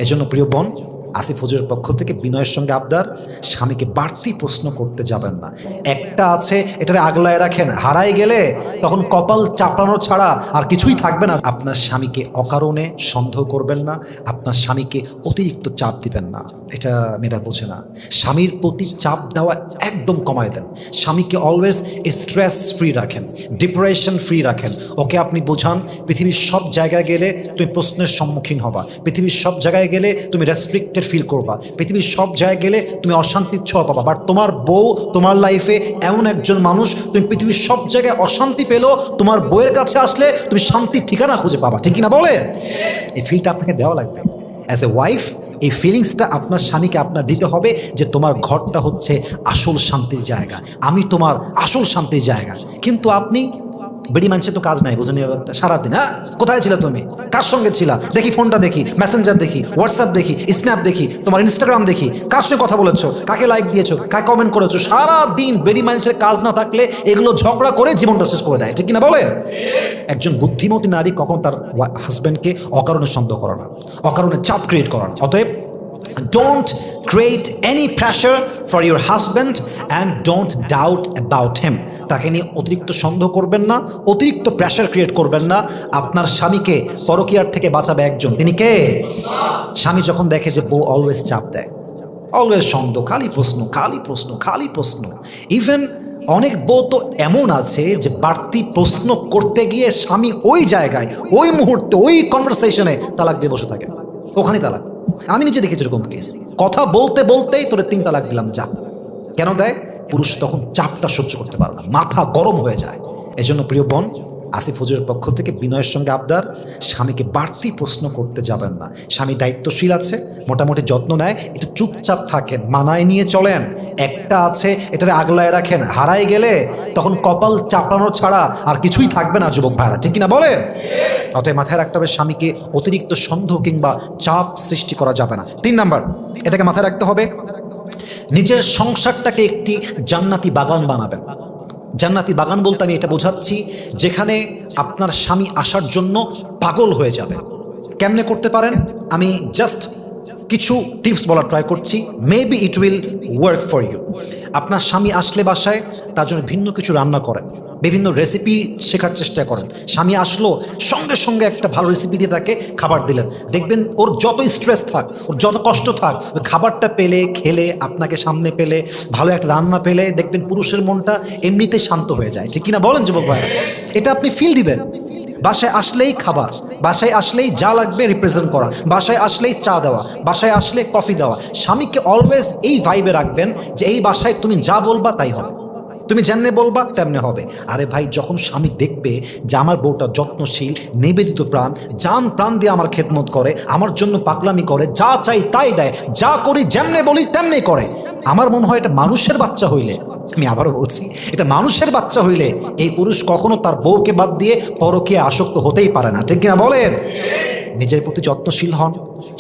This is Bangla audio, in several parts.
এজন্য প্রিয় বোন, আসিফ হুজুরের পক্ষ থেকে বিনয়ের সঙ্গে আবদার, স্বামীকে বাড়তি প্রশ্ন করতে যাবেন না। একটা আছে, এটারে আগলায় রাখেন, হারাই গেলে তখন কপাল চাপড়ানো ছাড়া আর কিছুই থাকবে না। আপনার স্বামীকে অকারণে সন্দেহ করবেন না, আপনার স্বামীকে অতিরিক্ত চাপ দিবেন না। এটা মেয়েরা বোঝে না। স্বামীর প্রতি চাপ দেওয়া একদম কমায় দেন। স্বামীকে অলওয়েজ স্ট্রেস ফ্রি রাখেন, ডিপ্রেশন ফ্রি রাখেন। ওকে আপনি বোঝান, পৃথিবীর সব জায়গায় গেলে তুমি প্রশ্নের সম্মুখীন হবা, পৃথিবীর সব জায়গায় গেলে তুমি রেস্ট্রিক্টেড ফিল করবা, পৃথিবীর সব জায়গায় গেলে তুমি অশান্তির ছোঁয়া পাবা। বাট তোমার বউ তোমার লাইফে এমন একজন মানুষ, তুমি পৃথিবীর সব জায়গায় অশান্তি পেলেও তোমার বউয়ের কাছে আসলে তুমি শান্তির ঠিকানা খুঁজে পাবা। ঠিক কিনা বলে? এই ফিলটা আপনাকে দেওয়া লাগবে অ্যাজ এ ওয়াইফ। এই ফিলিংসটা আপনার স্বামীকে আপনার দিতে হবে যে তোমার ঘরটা হচ্ছে আসল শান্তির জায়গা, আমি তোমার আসল শান্তির জায়গা। কিন্তু আপনি বেডি মানুষের তো কাজ নাই, বুঝেনি? সারাদিন হ্যাঁ, কোথায় ছিল তুমি, কার সঙ্গে ছিলা, দেখি ফোনটা দেখি, মেসেঞ্জার দেখি, হোয়াটসঅ্যাপ দেখি, স্ন্যাপ দেখি, তোমার ইনস্টাগ্রাম দেখি, কার সঙ্গে কথা বলেছো, কাকে লাইক দিয়েছো, কাকে কমেন্ট করেছো। সারাদিন বেডি মানুষের কাজ না থাকলে এগুলো ঝগড়া করে জীবনটা শেষ করে দেয়। ঠিক কিনা বলেন? একজন বুদ্ধিমতী নারী কখন তার হাজব্যান্ডকে অকারণে সন্দেহ করে না, অকারণে চাপ ক্রিয়েট করে না। অতএব don't create any pressure for your husband and don't doubt about him. তাকে নিয়ে অতিরিক্ত সন্দেহ করবেন না, অতিরিক্ত প্রেশার ক্রিয়েট করবেন না। আপনার স্বামীকে পরকীয়ার থেকে বাঁচাবে একজন, তিনি কে? স্বামী যখন দেখে যে বউ অলওয়েজ চাপ দেয়, অলওয়েজ সন্দেহ, খালি প্রশ্ন, খালি প্রশ্ন, খালি প্রশ্ন। ইভেন অনেক বউ তো এমন আছে যে বাড়তি প্রশ্ন করতে গিয়ে স্বামী ওই জায়গায়, ওই মুহূর্তে, ওই কনভারসেশনে তালাক দিয়ে বসে থাকে, ওখানেই তালাক। আমি নিজে দেখেছি এরকম কেস। কথা বলতে বলতেই তোরে 3 তালাক দিলাম, যা। কেন দেয়? পুরুষ তখন চাপটা সহ্য করতে পারে না, মাথা গরম হয়ে যায়। এজন্য প্রিয় বোন, আসিফ হুজুরের পক্ষ থেকে বিনয়ের সঙ্গে আবদার, স্বামীকে বাড়তি প্রশ্ন করতে যাবেন না। স্বামী দায়িত্বশীল আছে, মোটামুটি যত্ন নেয়, একটু চুপচাপ থাকেন, মানায় নিয়ে চলেন। একটা আছে, এটারে আগলায় রাখেন, হারাই গেলে তখন কপাল চাপড়ানো ছাড়া আর কিছুই থাকবে না যুবক ভাইরা। ঠিক কিনা বলে? অতএব মাথায় রাখতে হবে, স্বামীকে অতিরিক্ত সন্দেহ কিংবা চাপ সৃষ্টি করা যাবে না। 3 নাম্বার, এটাকে মাথায় রাখতে হবে, নিজের সংসারটাকে একটি জান্নাতি বাগান বানাবেন। জান্নাতি বাগান বলতে আমি এটা বোঝাচ্ছি, যেখানে আপনার স্বামী আসার জন্য পাগল হয়ে যাবে। কেমনে করতে পারেন? আমি জাস্ট কিছু টিপস বলার ট্রাই করছি, maybe it will work for you. আপনার স্বামী আসলে বাসায় তার জন্য ভিন্ন কিছু রান্না করেন, বিভিন্ন রেসিপি শেখার চেষ্টা করেন। স্বামী আসলো, সঙ্গে সঙ্গে একটা ভালো রেসিপি দিয়ে তাকে খাবার দিলেন। দেখবেন ওর যত স্ট্রেস থাক, ওর যত কষ্ট থাক, ওই খাবারটা পেলে, খেলে, আপনাকে সামনে পেলে, ভালো একটা রান্না পেলে, দেখবেন পুরুষের মনটা এমনিতেই শান্ত হয়ে যায়। ঠিক কিনা বলেন যুবক ভাইরা? এটা আপনি ফিল দিবেন। বাসায় আসলেই খাবার, বাসায় আসলেই যা লাগবে রিপ্রেজেন্ট করা, বাসায় আসলেই চা দেওয়া, বাসায় আসলে কফি দেওয়া। স্বামীকে অলওয়েজ এই ভাইবে রাখবেন যে এই বাসায় তুমি যা বলবা তাই হবে, তুমি যেমনে বলবা তেমনে হবে। আরে ভাই, যখন স্বামী দেখবে যে আমার বউটা যত্নশীল, নিবেদিত প্রাণ, জান প্রাণ দিয়ে আমার খেদমত করে, আমার জন্য পাগলামি করে, যা চাই তাই দেয়, যা করি যেমনে বলি তেমনি করে, আমার মনে হয় এটা মানুষের বাচ্চা হইলে, আমি আবারও বলছি, এটা মানুষের বাচ্চা হইলে এই পুরুষ কখনো তার বউকে বাদ দিয়ে পরকীয়া আসক্ত হতেই পারে না। ঠিক কিনা বলেন? নিজের প্রতি যত্নশীল হন,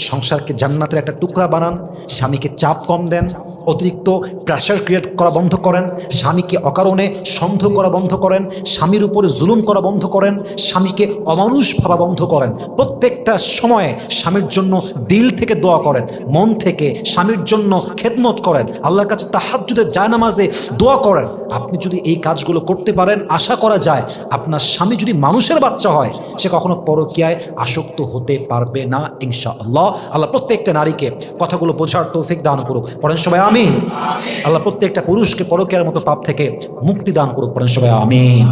সংসারকে জান্নাতের একটা টুকরা বানান, স্বামীকে চাপ কম দেন, অতিরিক্ত প্রেশার ক্রিয়েট করা বন্ধ করেন, স্বামীকে অকারণে সন্দেহ করা বন্ধ করেন, স্বামীর উপরে জুলুম করা বন্ধ করেন, স্বামীকে অমানুষ ভাবা বন্ধ করেন। প্রত্যেকটা সময়ে স্বামীর জন্য দিল থেকে দোয়া করেন, মন থেকে স্বামীর জন্য খেদমত করেন, আল্লাহর কাছে তাহাজ্জুদের জায়নামাজে দোয়া করেন। আপনি যদি এই কাজগুলো করতে পারেন, আশা করা যায় আপনার স্বামী যদি মানুষের বাচ্চা হয়, সে কখনো পরকীয়ায় আসক্ত হতে পারবে না ইনশাআল্লাহ। আল্লাহ প্রত্যেকটা নারীকে কথাগুলো বোঝার তৌফিক দান করুক, পড়েন সবাই আমিন। আল্লাহ প্রত্যেকটা পুরুষকে পরকীয়ার মতো পাপ থেকে মুক্তি দান করুক, পড়েন সবাই আমিন।